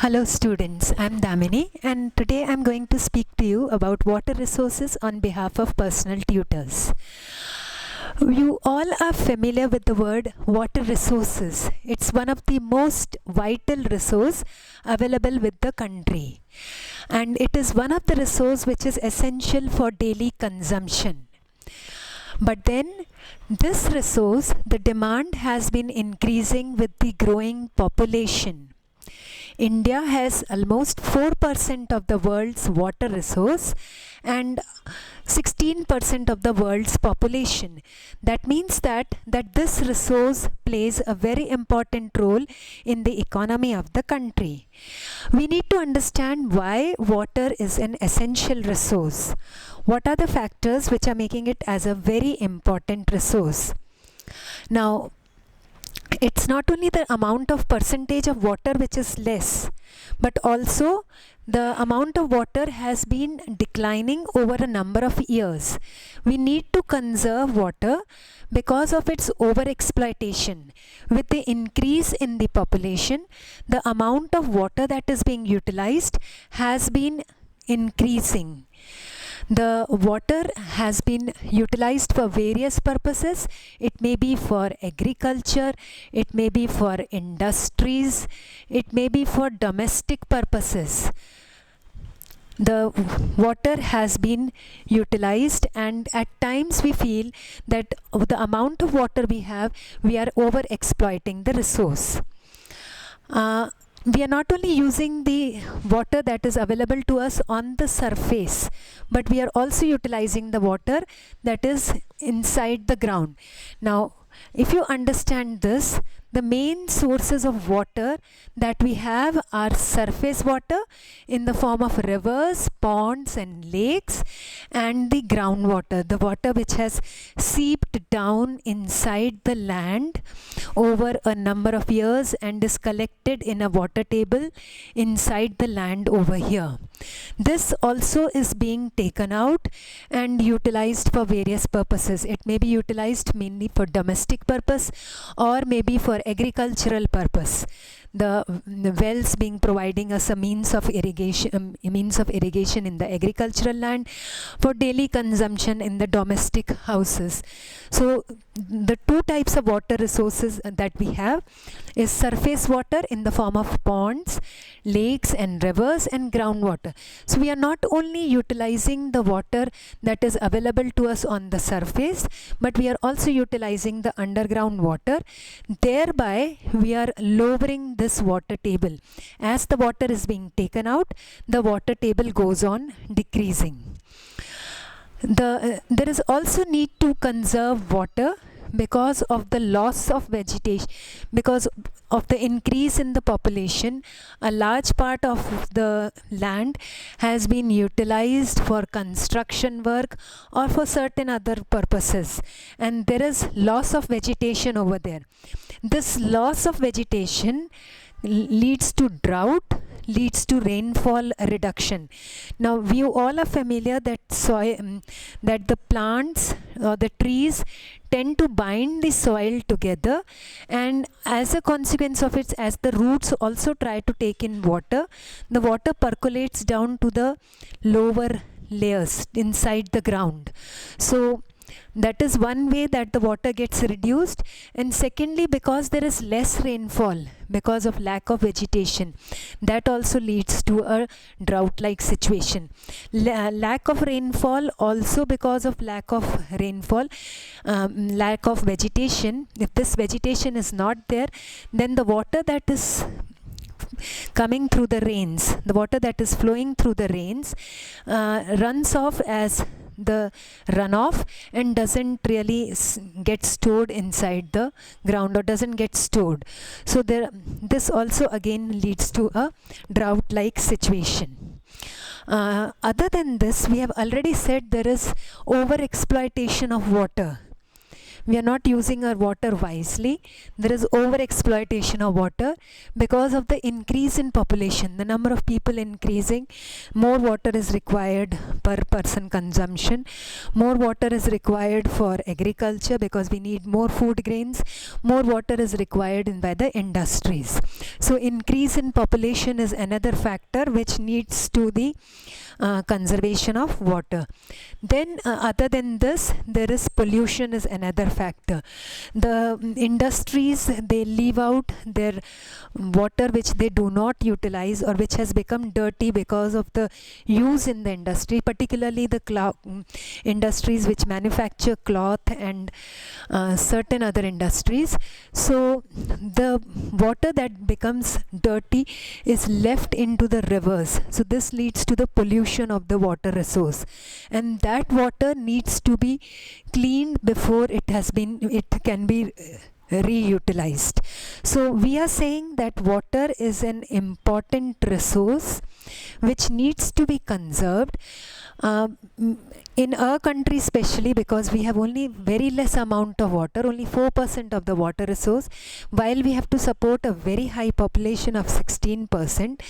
Hello students, I'm Damini and today I'm going to speak to you about water resources on behalf of personal tutors. You all are familiar with the word water resources. It's one of the most vital resource available with the country, and it is one of the resource which is essential for daily consumption. But then this resource, the demand has been increasing with the growing population. India has almost 4% of the world's water resource and 16% of the world's population. That means that this resource plays a very important role in the economy of the country. We need to understand why water is an essential resource. What are the factors which are making it as a very important resource? Now, it's not only the amount of percentage of water which is less, but also the amount of water has been declining over a number of years. We need to conserve water because of its overexploitation. With the increase in the population, the amount of water that is being utilized has been increasing. The water has been utilized for various purposes. It may be for agriculture, it may be for industries, it may be for domestic purposes. The water has been utilized, and at times we feel that the amount of water we are over exploiting the resource. We are not only using the water that is available to us on the surface, but we are also utilizing the water that is inside the ground. Now, if you understand this, the main sources of water that we have are surface water in the form of rivers, ponds and lakes, and the groundwater, the water which has seeped down inside the land over a number of years and is collected in a water table inside the land over here. This also is being taken out and utilized for various purposes. It may be utilized mainly for domestic purpose or maybe for agricultural purpose. The wells being providing us a means of irrigation in the agricultural land, for daily consumption in the domestic houses. So the two types of water resources that we have is surface water in the form of ponds, lakes and rivers, and groundwater. So we are not only utilizing the water that is available to us on the surface, but we are also utilizing the underground water. Thereby we are lowering this water table. As the water is being taken out, the water table goes on decreasing. There is also need to conserve water because of the loss of vegetation, because of the increase in the population. A large part of the land has been utilized for construction work or for certain other purposes, and there is loss of vegetation over there. This loss of vegetation leads to drought, leads to rainfall reduction. Now we all are familiar that that the plants or the trees tend to bind the soil together, and as a consequence of it, as the roots also try to take in water, the water percolates down to the lower layers inside the ground. So that is one way that the water gets reduced. And secondly, because there is less rainfall because of lack of vegetation, that also leads to a drought-like situation. Lack of rainfall also because of lack of rainfall, lack of vegetation. If this vegetation is not there, then the water that is coming through the rains, the water that is flowing through the rains runs off as the runoff and doesn't really get stored inside the ground, or doesn't get stored. So this also again leads to a drought-like situation. Other than this, we have already said there is over exploitation of water. We are not using our water wisely. There is over exploitation of water because of the increase in population. The number of people increasing, more water is required per person consumption. More water is required for agriculture because we need more food grains. More water is required by the industries. So increase in population is another factor which needs to the conservation of water. Then other than this, there is pollution is another factor. The industries, they leave out their water which they do not utilize or which has become dirty because of the use in the industry, particularly the industries which manufacture cloth and certain other industries. So the water that becomes dirty is left into the rivers. So this leads to the pollution of the water resource, and that water needs to be cleaned before it can be reutilized. So we are saying that water is an important resource which needs to be conserved. In our country especially, because we have only very less amount of water, only 4% of the water resource, while we have to support a very high population of 16%,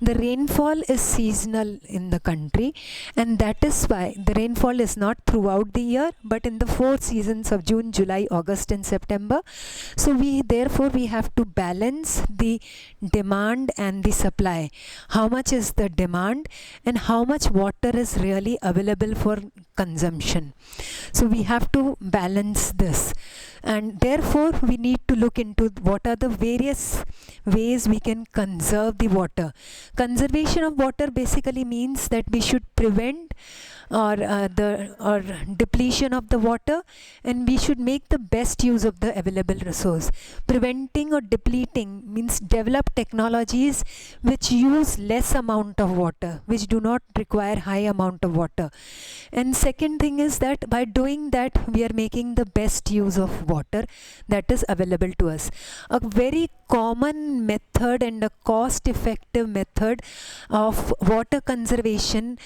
the rainfall is seasonal in the country, and that is why the rainfall is not throughout the year but in the 4 seasons of June, July, August and September. So therefore we have to balance the demand and the supply. How much is the demand and how much water is really available for consumption. So we have to balance this, and therefore we need to look into what are the various ways we can conserve the water. Conservation of water basically means that we should prevent or depletion of the water, and we should make the best use of the available resource. Preventing or depleting means develop technologies which use less amount of water, which do not require high amount of water. And second thing is that by doing that we are making the best use of water that is available to us. A very common method and a cost effective method of water conservation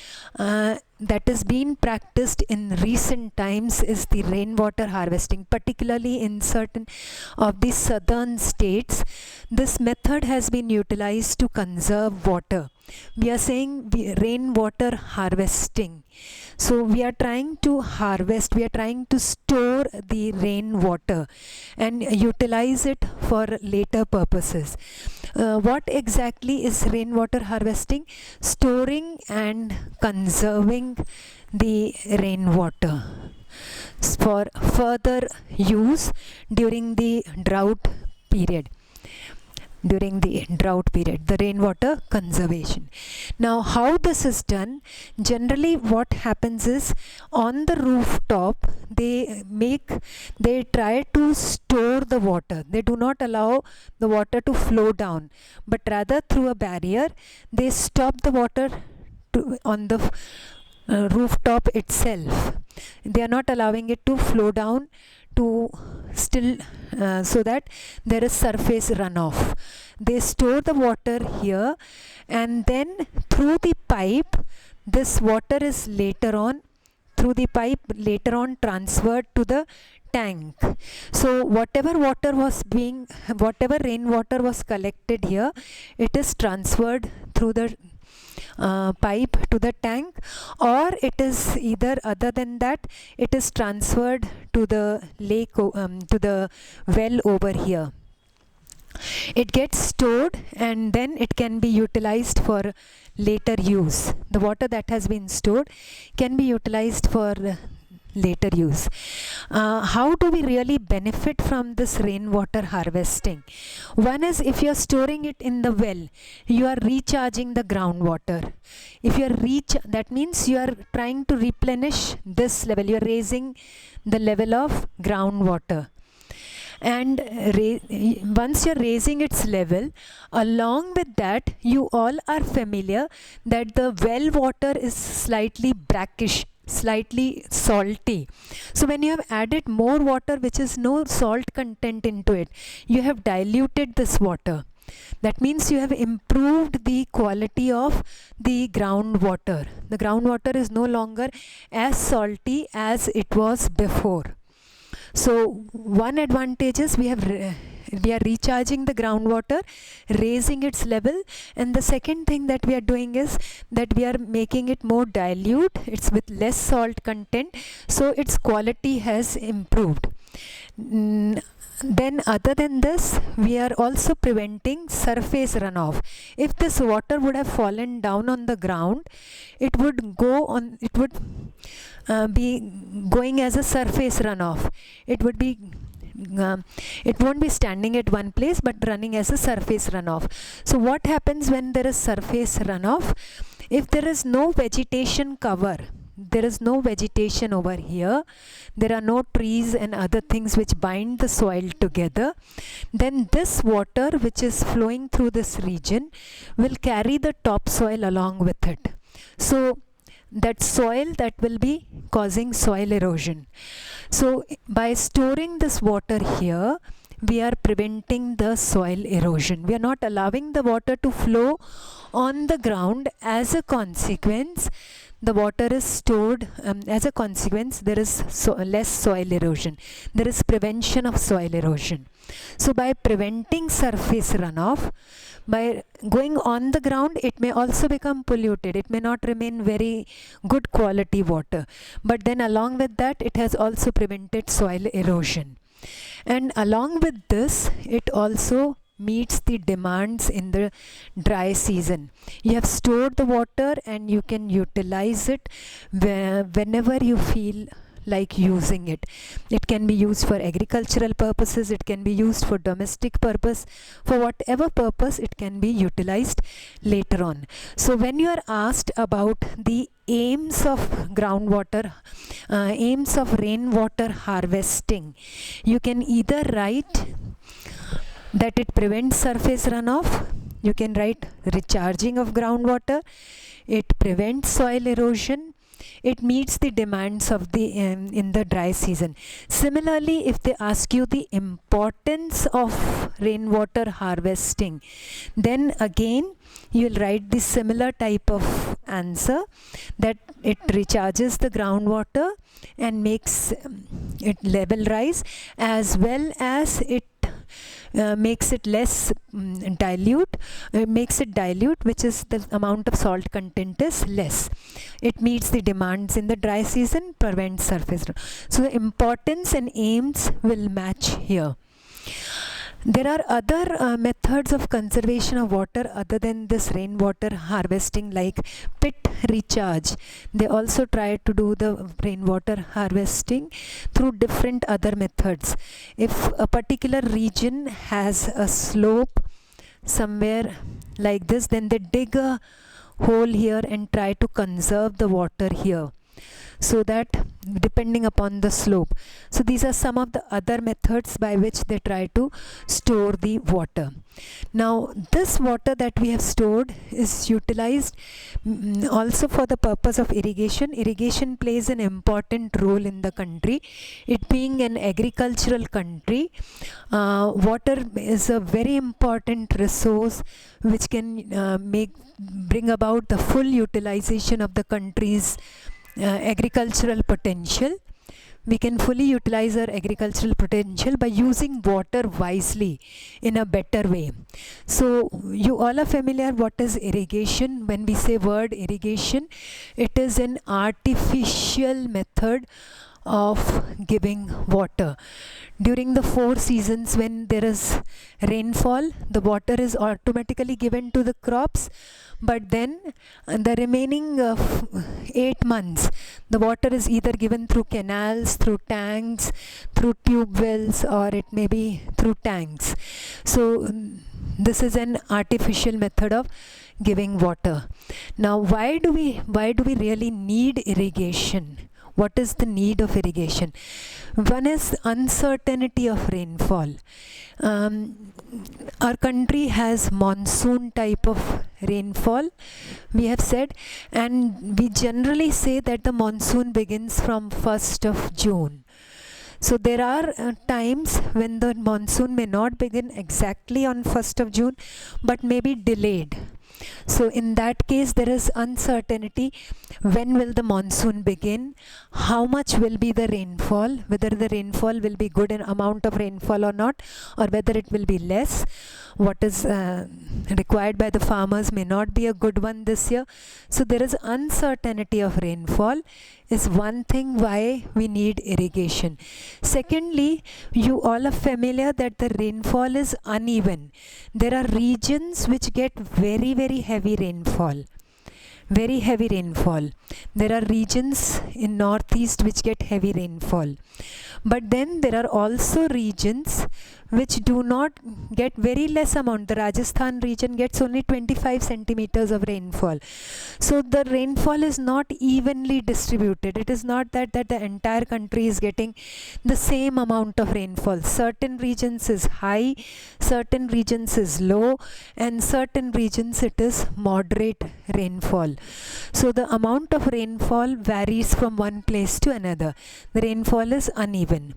that is being practiced in recent times is the rainwater harvesting, particularly in certain of the southern states. This method has been utilized to conserve water. We are saying rainwater harvesting. So we are trying to harvest, we are trying to store the rainwater and utilize it for later purposes. What exactly is rainwater harvesting? Storing and conserving the rainwater for further use during the drought period. The rainwater conservation. Now how this is done, generally what happens is on the rooftop they try to store the water. They do not allow the water to flow down, but rather through a barrier they stop the water on the rooftop itself. They are not allowing it to flow down to still so that there is surface runoff. They store the water here, and then through the pipe this water is later on transferred to the tank. So whatever rainwater was collected here, it is transferred through the pipe to the tank, or it is either other than that it is transferred to the lake, to the well over here. It gets stored and then it can be utilized for later use. The water that has been stored can be utilized for later use. How do we really benefit from this rainwater harvesting? One is, if you are storing it in the well, you are recharging the groundwater. If you are that means you are trying to replenish this level. You are raising the level of groundwater. And once you're raising its level, along with that you all are familiar that the well water is slightly brackish, slightly salty. So when you have added more water which is no salt content into it, you have diluted this water. That means you have improved the quality of the groundwater. The groundwater is no longer as salty as it was before. So one advantage is we are recharging the groundwater, raising its level, and the second thing that we are doing is that we are making it more dilute. It's with less salt content, so its quality has improved. Then other than this, we are also preventing surface runoff. If this water would have fallen down on the ground, it would be going as a surface runoff. It would be it won't be standing at one place but running as a surface runoff. So what happens when there is surface runoff? If there is no vegetation cover, there is no vegetation over here, there are no trees and other things which bind the soil together, then this water which is flowing through this region will carry the topsoil along with it. So that soil, that will be causing soil erosion. So by storing this water here, we are preventing the soil erosion. We are not allowing the water to flow on the ground. As a consequence, the water is stored. As a consequence, there is less soil erosion. There is prevention of soil erosion. So by preventing surface runoff, by going on the ground, it may also become polluted. It may not remain very good quality water. But then along with that, it has also prevented soil erosion. And along with this, it also meets the demands in the dry season. You have stored the water and you can utilize it whenever you feel like using it. It can be used for agricultural purposes, it can be used for domestic purpose, for whatever purpose it can be utilized later on. So when you are asked about the aims of groundwater, aims of rainwater harvesting, you can either write that it prevents surface runoff, you can write recharging of groundwater, it prevents soil erosion, it meets the demands of the in the dry season. Similarly, if they ask you the importance of rainwater harvesting, then again you will write the similar type of answer, that it recharges the groundwater and makes it level rise, as well as it makes it less dilute, which is the amount of salt content is less. It meets the demands in the dry season, prevents surface runoff. So the importance and aims will match here. There are other methods of conservation of water other than this rainwater harvesting, like pit recharge. They also try to do the rainwater harvesting through different other methods. If a particular region has a slope somewhere like this, then they dig a hole here and try to conserve the water here, so that depending upon the slope. So these are some of the other methods by which they try to store the water. Now this water that we have stored is utilized also for the purpose of irrigation. Irrigation plays an important role in the country. It being an agricultural country, water is a very important resource which can bring about the full utilization of the country's agricultural potential. We can fully utilize our agricultural potential by using water wisely in a better way. So you all are familiar what is irrigation. When we say word irrigation, it is an artificial method of giving water. During the 4 seasons, when there is rainfall, the water is automatically given to the crops, but then the remaining 8 months, the water is either given through canals, through tanks, through tube wells, or it may be through tanks. So this is an artificial method of giving water. Now why do we really need irrigation? What is the need of irrigation? One is uncertainty of rainfall. Our country has monsoon type of rainfall, we have said, and we generally say that the monsoon begins from 1st of June. So there are times when the monsoon may not begin exactly on 1st of June, but may be delayed. So in that case, there is uncertainty. When will the monsoon begin? How much will be the rainfall? Whether the rainfall will be good in amount of rainfall or not, or whether it will be less. What is required by the farmers may not be a good one this year. So there is uncertainty of rainfall is one thing why we need irrigation. Secondly, you all are familiar that the rainfall is uneven. There are regions which get very, very heavy rainfall. Very heavy rainfall. There are regions in northeast which get heavy rainfall. But then there are also regions which do not get very less amount. The Rajasthan region gets only 25 centimeters of rainfall. So the rainfall is not evenly distributed. It is not that the entire country is getting the same amount of rainfall. Certain regions is high, certain regions is low, and certain regions it is moderate rainfall. So the amount of rainfall varies from one place to another. The rainfall is uneven.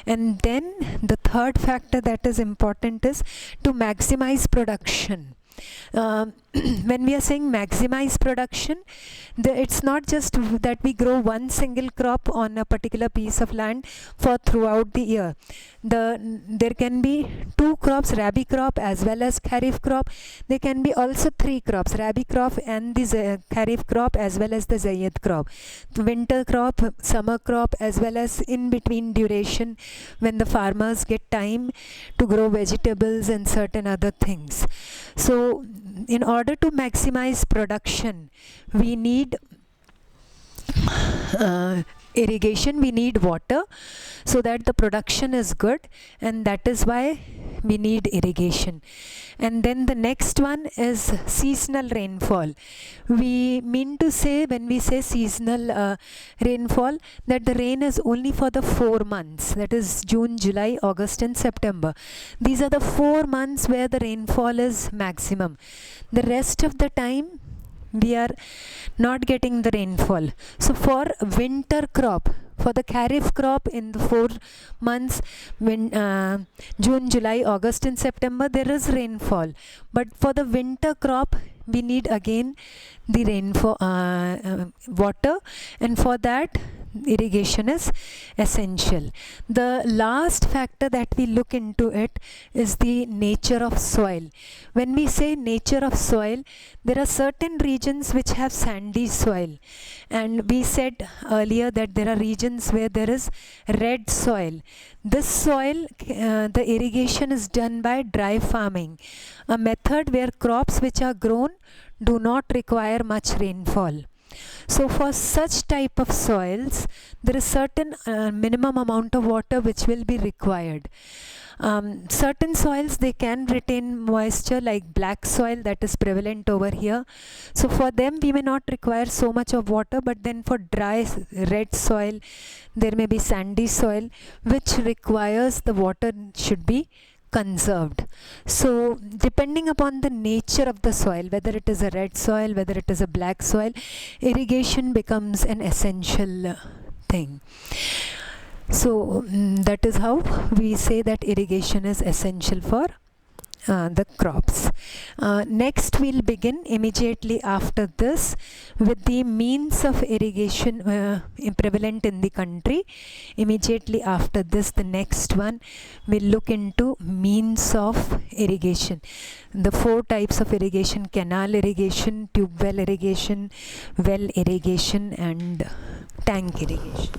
And then the third factor that is important is to maximize production. When we are saying maximize production, it's not just that we grow one single crop on a particular piece of land for throughout the year. There can be two crops, rabi crop as well as kharif crop. There can be also three crops, rabi crop and the kharif crop as well as the zayyad crop. Winter crop, summer crop, as well as in between duration when the farmers get time to grow vegetables and certain other things. So in order to maximize production, we need irrigation, we need water so that the production is good, and that is why we need irrigation. And then the next one is seasonal rainfall. We mean to say, when we say seasonal rainfall, that the rain is only for the 4 months, that is June, July, August and September. These are the 4 months where the rainfall is maximum. The rest of the time we are not getting the rainfall. So for winter crop, for the kharif crop in the 4 months, when June, July, August and September, there is rainfall. But for the winter crop, we need again the rainfall, water, and for that irrigation is essential. The last factor that we look into it is the nature of soil. When we say nature of soil, there are certain regions which have sandy soil, and we said earlier that there are regions where there is red soil. This soil, the irrigation is done by dry farming, a method where crops which are grown do not require much rainfall. So for such type of soils, there is certain minimum amount of water which will be required. Certain soils, they can retain moisture, like black soil that is prevalent over here. So for them we may not require so much of water, but then for dry red soil, there may be sandy soil which requires the water should be conserved. So depending upon the nature of the soil, whether it is a red soil, whether it is a black soil, irrigation becomes an essential thing. So that is how we say that irrigation is essential for the crops. Next we'll begin immediately after this with the means of irrigation prevalent in the country. Immediately after this, the next one, we'll look into means of irrigation. The 4 types of irrigation: canal irrigation, tube well irrigation, well irrigation and tank irrigation.